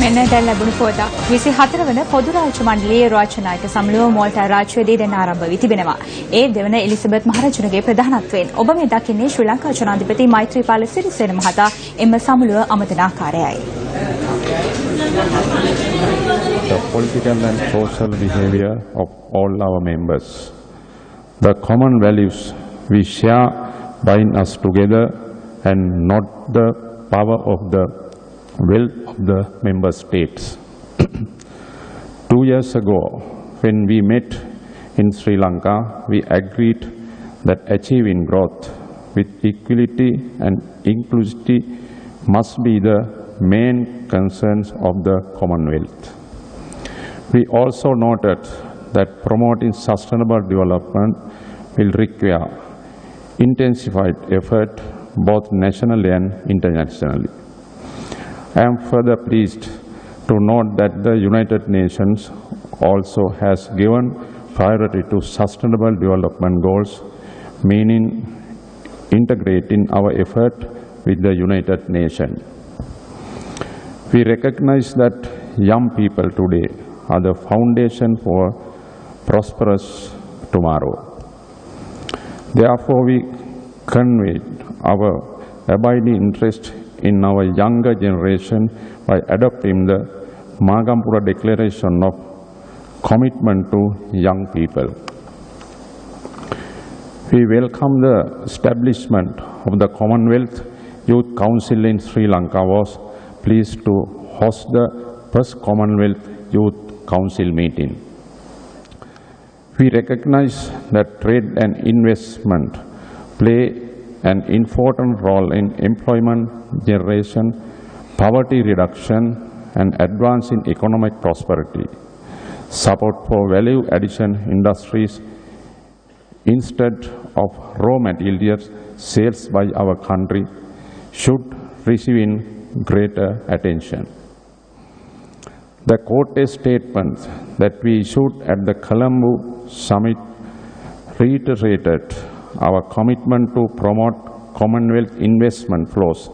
මෙන්නට ලැබුණු පොතක් 24 වන පොදු රාජ්‍ය මණ්ඩලයේ රාජ්‍යනායක සමුළුව මෝල්ටා රාජ්‍යවේදී දැන් ආරම්භ වී තිබෙනවා. ඒ දෙවන එලිසබෙත් මහරජුණගේ ප්‍රධානත්වයෙන් ඔබ මේ දකින්නේ ශ්‍රී ලංකා ජනාධිපති මෛත්‍රීපාල සිරිසේන මහතා එම සමුළුව අමතන ආකාරයයි. The political and social behavior of all our members. The common values we share bind us together and not the power of the wealth of the member states. 2 years ago, when we met in Sri Lanka, we agreed that achieving growth with equality and inclusivity must be the main concerns of the Commonwealth. We also noted that promoting sustainable development will require intensified effort both nationally and internationally. I am further pleased to note that the United Nations also has given priority to sustainable development goals, meaning integrating our effort with the United Nations. We recognize that young people today are the foundation for prosperous tomorrow. Therefore, we convey our abiding interest in our younger generation by adopting the Magampura Declaration of Commitment to Young People. We welcome the establishment of the Commonwealth Youth Council in Sri Lanka. Was pleased to host the first Commonwealth Youth Council meeting. We recognize that trade and investment play an important role in employment generation, poverty reduction, and advancing economic prosperity. Support for value addition industries instead of raw materials sales by our country should receive in greater attention. The Court statement that we issued at the Colombo summit reiterated our commitment to promote Commonwealth investment flows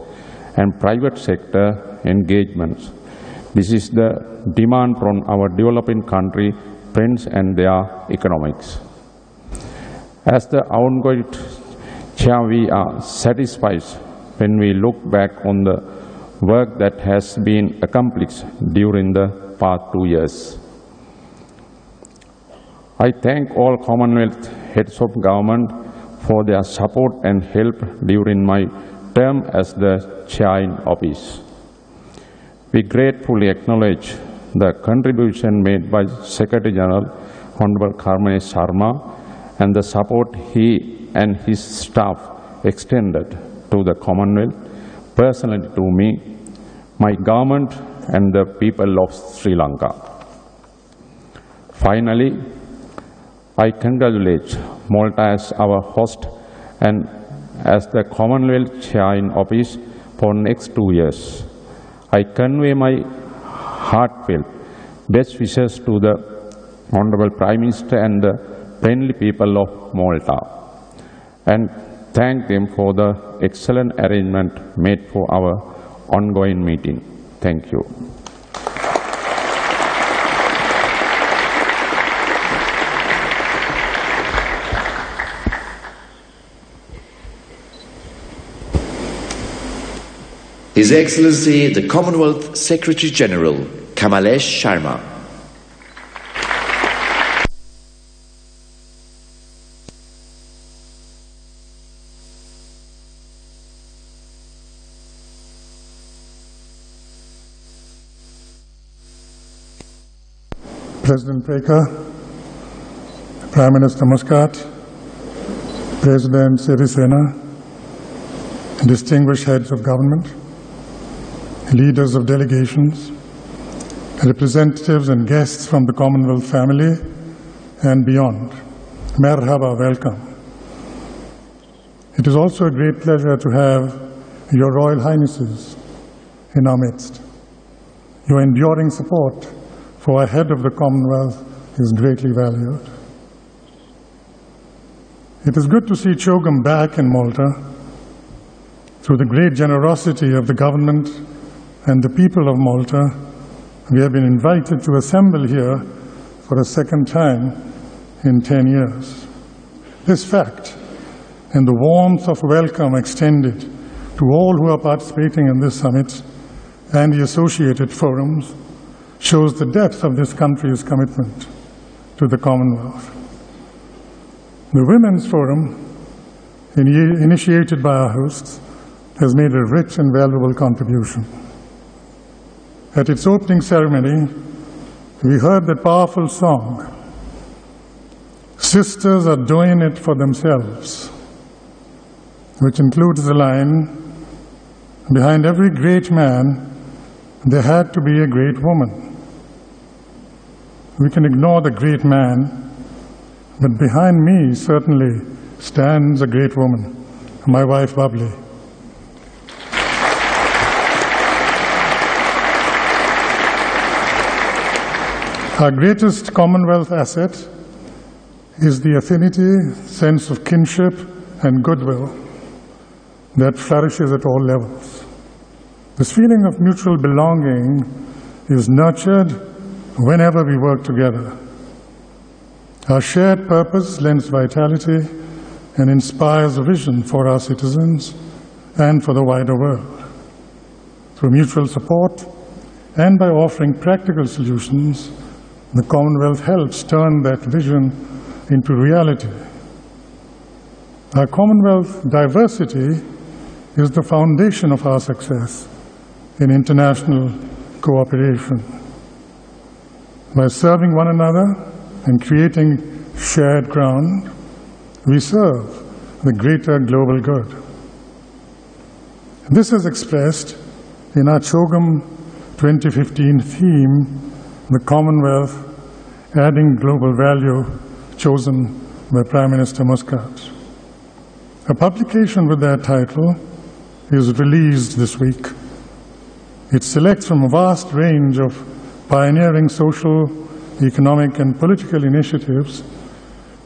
and private sector engagements. This is the demand from our developing country friends and their economics. As the ongoing chair, we are satisfied when we look back on the work that has been accomplished during the past 2 years. I thank all Commonwealth heads of government for their support and help during my term as the chair in office. We gratefully acknowledge the contribution made by Secretary General Honorable Karmanesh Sharma and the support he and his staff extended to the Commonwealth, personally to me, my government and the people of Sri Lanka. Finally, I congratulate Malta as our host and as the Commonwealth Chair in office for next 2 years. I convey my heartfelt best wishes to the Honorable Prime Minister and the friendly people of Malta and thank them for the excellent arrangement made for our ongoing meeting. Thank you. His Excellency the Commonwealth Secretary General Kamalesh Sharma. President Prekar, Prime Minister Muscat, President Sirisena, distinguished heads of government, leaders of delegations, representatives and guests from the Commonwealth family and beyond. Merhaba, welcome. It is also a great pleasure to have Your Royal Highnesses in our midst. Your enduring support for our head of the Commonwealth is greatly valued. It is good to see Chogam back in Malta. Through the great generosity of the government and the people of Malta, we have been invited to assemble here for a second time in 10 years. This fact and the warmth of welcome extended to all who are participating in this summit and the associated forums shows the depth of this country's commitment to the Commonwealth. The Women's Forum, initiated by our hosts, has made a rich and valuable contribution. At its opening ceremony, we heard that powerful song, "Sisters are doing it for themselves," which includes the line, "Behind every great man, there had to be a great woman." We can ignore the great man, but behind me certainly stands a great woman, my wife, Bubbly. Our greatest Commonwealth asset is the affinity, sense of kinship, and goodwill that flourishes at all levels. This feeling of mutual belonging is nurtured whenever we work together. Our shared purpose lends vitality and inspires a vision for our citizens and for the wider world. Through mutual support and by offering practical solutions, the Commonwealth helps turn that vision into reality. Our Commonwealth diversity is the foundation of our success in international cooperation. By serving one another and creating shared ground, we serve the greater global good. This is expressed in our CHOGM 2015 theme, the Commonwealth Adding Global Value, chosen by Prime Minister Muscat. A publication with that title is released this week. It selects from a vast range of pioneering social, economic, and political initiatives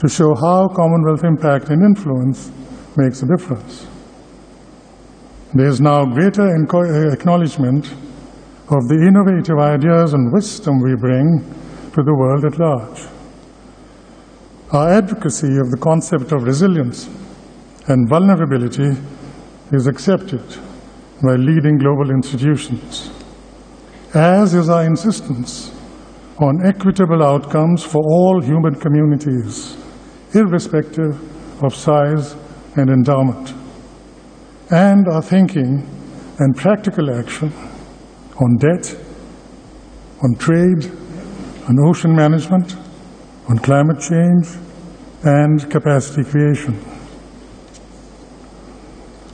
to show how Commonwealth impact and influence makes a difference. There is now greater acknowledgement of the innovative ideas and wisdom we bring to the world at large. Our advocacy of the concept of resilience and vulnerability is accepted by leading global institutions, as is our insistence on equitable outcomes for all human communities, irrespective of size and endowment, and our thinking and practical action on debt, on trade, on ocean management, on climate change, and capacity creation.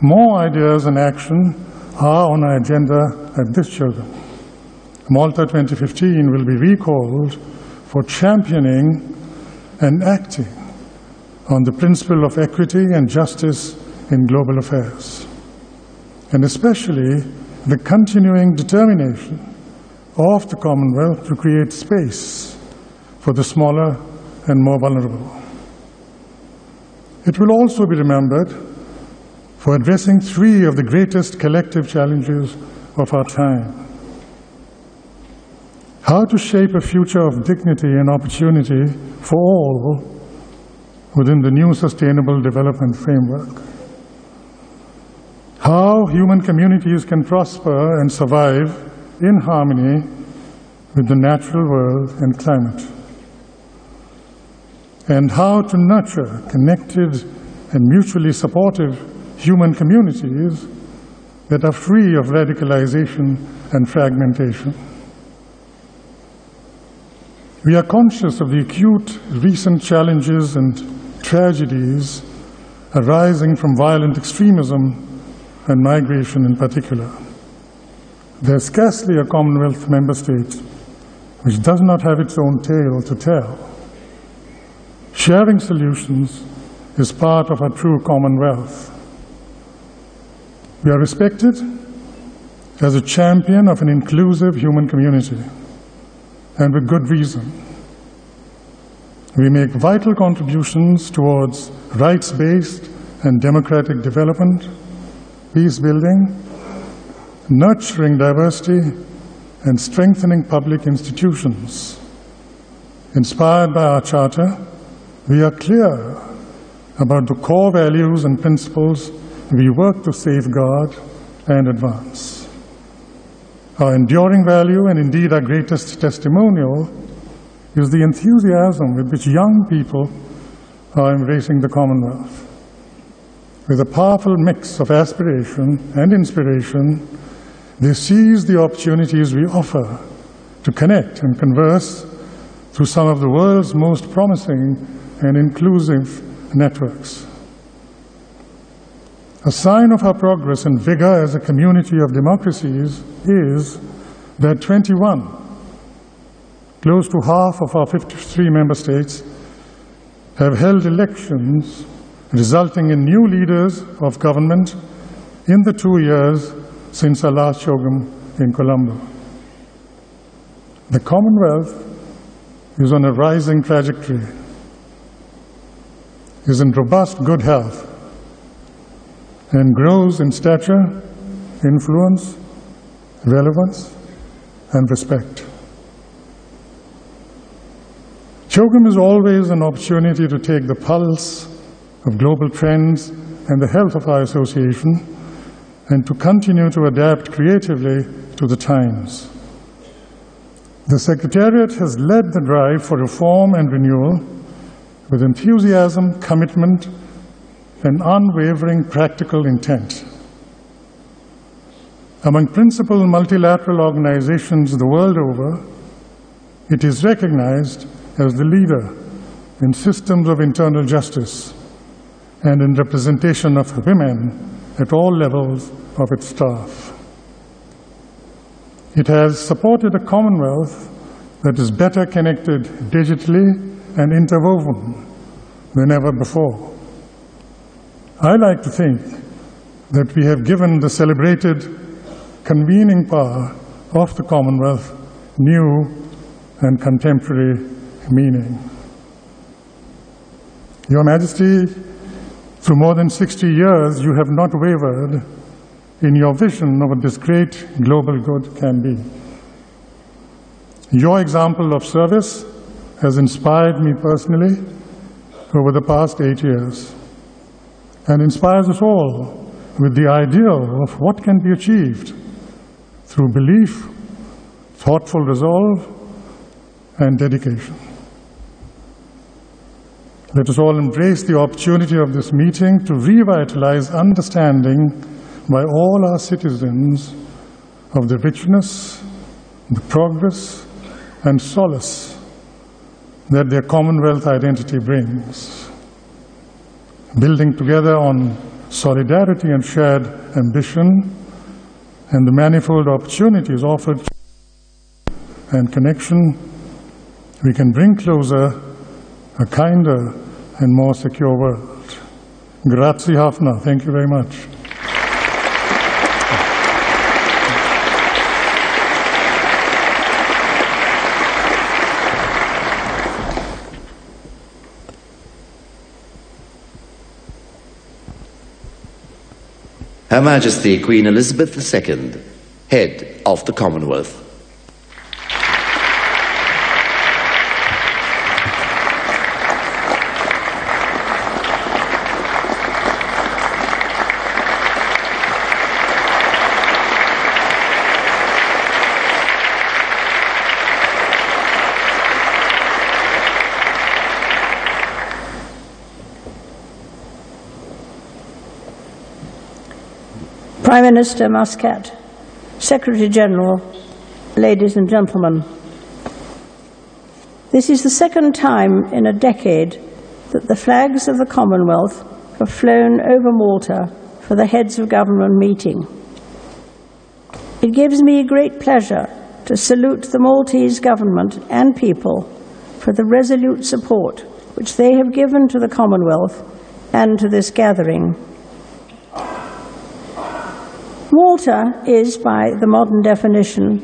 More ideas and action are on our agenda at this CHOGM. Malta 2015 will be recalled for championing and acting on the principle of equity and justice in global affairs, and especially the continuing determination of the Commonwealth to create space for the smaller and more vulnerable. It will also be remembered for addressing three of the greatest collective challenges of our time: how to shape a future of dignity and opportunity for all within the new Sustainable Development Framework, how human communities can prosper and survive in harmony with the natural world and climate, and how to nurture connected and mutually supportive human communities that are free of radicalization and fragmentation. We are conscious of the acute recent challenges and tragedies arising from violent extremism and migration in particular. There is scarcely a Commonwealth member state which does not have its own tale to tell. Sharing solutions is part of our true Commonwealth. We are respected as a champion of an inclusive human community, and with good reason. We make vital contributions towards rights-based and democratic development, peace building, nurturing diversity, and strengthening public institutions. Inspired by our Charter, we are clear about the core values and principles we work to safeguard and advance. Our enduring value, and indeed our greatest testimonial, is the enthusiasm with which young people are embracing the Commonwealth. With a powerful mix of aspiration and inspiration, they seize the opportunities we offer to connect and converse through some of the world's most promising and inclusive networks. A sign of our progress and vigor as a community of democracies is that 21, close to half of our 53 member states, have held elections resulting in new leaders of government in the 2 years since our last Shogam in Colombo. The Commonwealth is on a rising trajectory, is in robust good health, and grows in stature, influence, relevance, and respect. Shogam is always an opportunity to take the pulse of global trends and the health of our association, and to continue to adapt creatively to the times. The Secretariat has led the drive for reform and renewal with enthusiasm, commitment, and unwavering practical intent. Among principal multilateral organizations the world over, it is recognized as the leader in systems of internal justice and in representation of women at all levels of its staff. It has supported a Commonwealth that is better connected digitally and interwoven than ever before. I like to think that we have given the celebrated convening power of the Commonwealth new and contemporary meaning. Your Majesty, through more than 60 years, you have not wavered in your vision of what this great global good can be. Your example of service has inspired me personally over the past 8 years and inspires us all with the ideal of what can be achieved through belief, thoughtful resolve, and dedication. Let us all embrace the opportunity of this meeting to revitalize understanding by all our citizens of the richness, the progress, and solace that their Commonwealth identity brings. Building together on solidarity and shared ambition and the manifold opportunities offered and connection, we can bring closer a kinder and more secure world. Grazie Hafna. Thank you very much. Her Majesty Queen Elizabeth II, Head of the Commonwealth. Prime Minister Muscat, Secretary General, ladies and gentlemen, this is the second time in a decade that the flags of the Commonwealth have flown over Malta for the heads of government meeting. It gives me great pleasure to salute the Maltese government and people for the resolute support which they have given to the Commonwealth and to this gathering. Malta is, by the modern definition,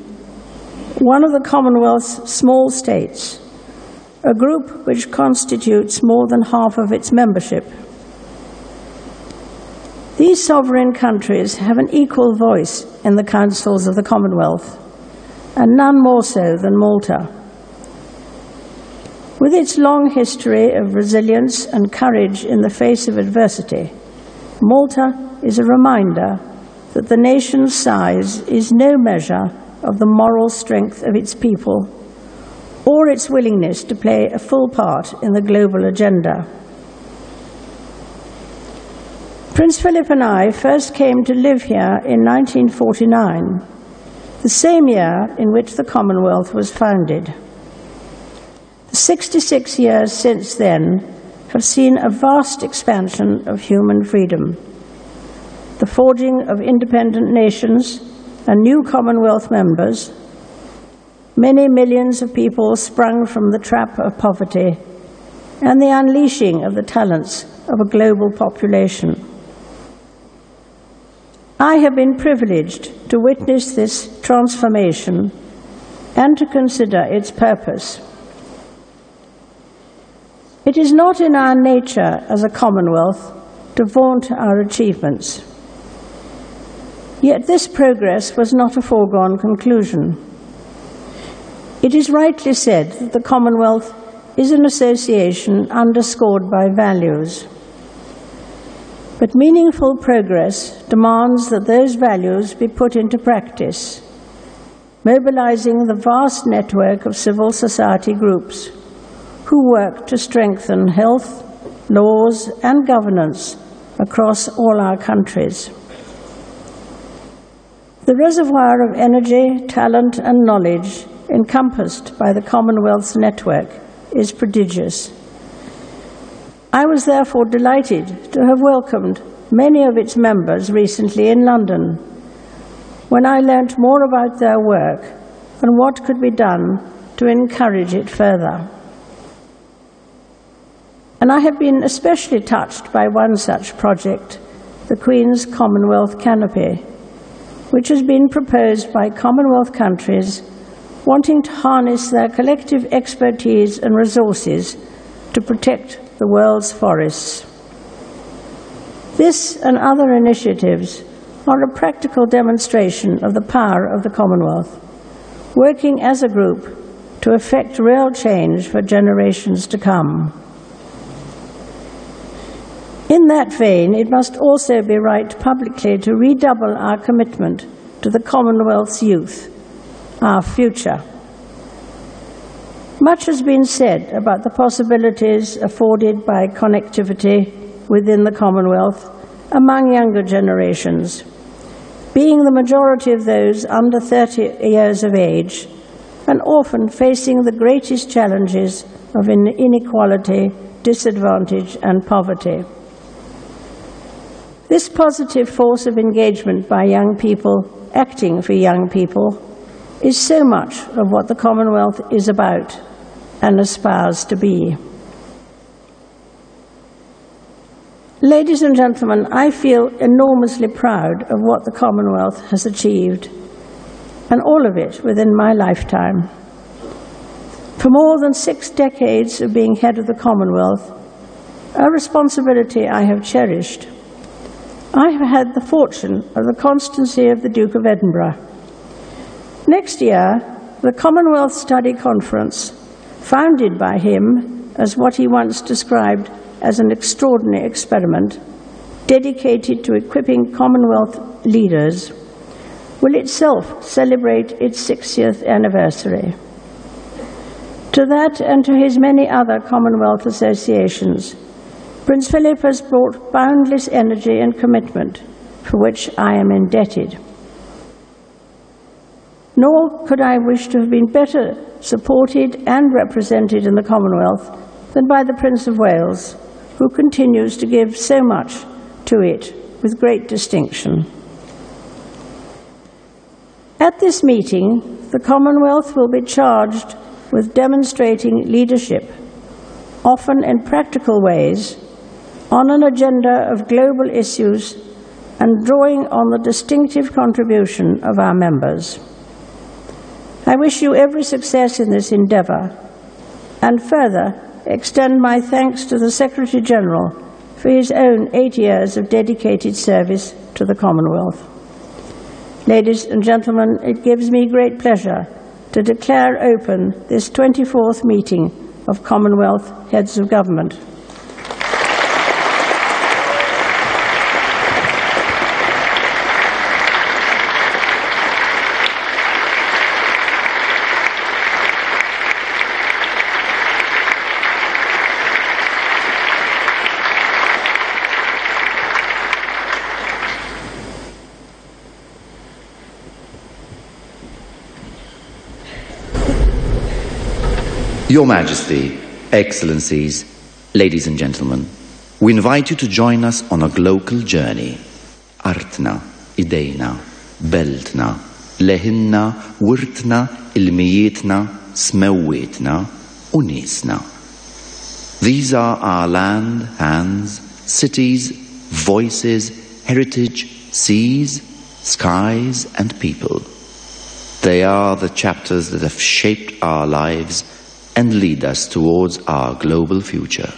one of the Commonwealth's small states, a group which constitutes more than half of its membership. These sovereign countries have an equal voice in the councils of the Commonwealth, and none more so than Malta. With its long history of resilience and courage in the face of adversity, Malta is a reminder that the nation's size is no measure of the moral strength of its people or its willingness to play a full part in the global agenda. Prince Philip and I first came to live here in 1949, the same year in which the Commonwealth was founded. The 66 years since then have seen a vast expansion of human freedom, the forging of independent nations and new Commonwealth members, many millions of people sprung from the trap of poverty, and the unleashing of the talents of a global population. I have been privileged to witness this transformation and to consider its purpose. It is not in our nature as a Commonwealth to vaunt our achievements. Yet this progress was not a foregone conclusion. It is rightly said that the Commonwealth is an association underscored by values. But meaningful progress demands that those values be put into practice, mobilizing the vast network of civil society groups who work to strengthen health, laws, and governance across all our countries. The reservoir of energy, talent, and knowledge encompassed by the Commonwealth's network is prodigious. I was therefore delighted to have welcomed many of its members recently in London, when I learnt more about their work and what could be done to encourage it further. And I have been especially touched by one such project, the Queen's Commonwealth Canopy, which has been proposed by Commonwealth countries wanting to harness their collective expertise and resources to protect the world's forests. This and other initiatives are a practical demonstration of the power of the Commonwealth, working as a group to effect real change for generations to come. In that vein, it must also be right publicly to redouble our commitment to the Commonwealth's youth, our future. Much has been said about the possibilities afforded by connectivity within the Commonwealth among younger generations, being the majority of those under 30 years of age and often facing the greatest challenges of inequality, disadvantage, and poverty. This positive force of engagement by young people, acting for young people, is so much of what the Commonwealth is about and aspires to be. Ladies and gentlemen, I feel enormously proud of what the Commonwealth has achieved, and all of it within my lifetime. For more than 6 decades of being head of the Commonwealth, a responsibility I have cherished. I have had the fortune of the constancy of the Duke of Edinburgh. Next year, the Commonwealth Study Conference, founded by him as what he once described as an extraordinary experiment, dedicated to equipping Commonwealth leaders, will itself celebrate its 60th anniversary. To that and to his many other Commonwealth associations, Prince Philip has brought boundless energy and commitment, for which I am indebted. Nor could I wish to have been better supported and represented in the Commonwealth than by the Prince of Wales, who continues to give so much to it with great distinction. At this meeting, the Commonwealth will be charged with demonstrating leadership, often in practical ways, on an agenda of global issues and drawing on the distinctive contribution of our members. I wish you every success in this endeavour, and further extend my thanks to the Secretary-General for his own 8 years of dedicated service to the Commonwealth. Ladies and gentlemen, it gives me great pleasure to declare open this 24th meeting of Commonwealth Heads of Government. Your Majesty, Excellencies, ladies and gentlemen, we invite you to join us on a global journey. Artna, idejna, beltna, lehinna, wirtna, ilmijietna, smewwietna, unisna. These are our land, hands, cities, voices, heritage, seas, skies and people. They are the chapters that have shaped our lives and lead us towards our global future.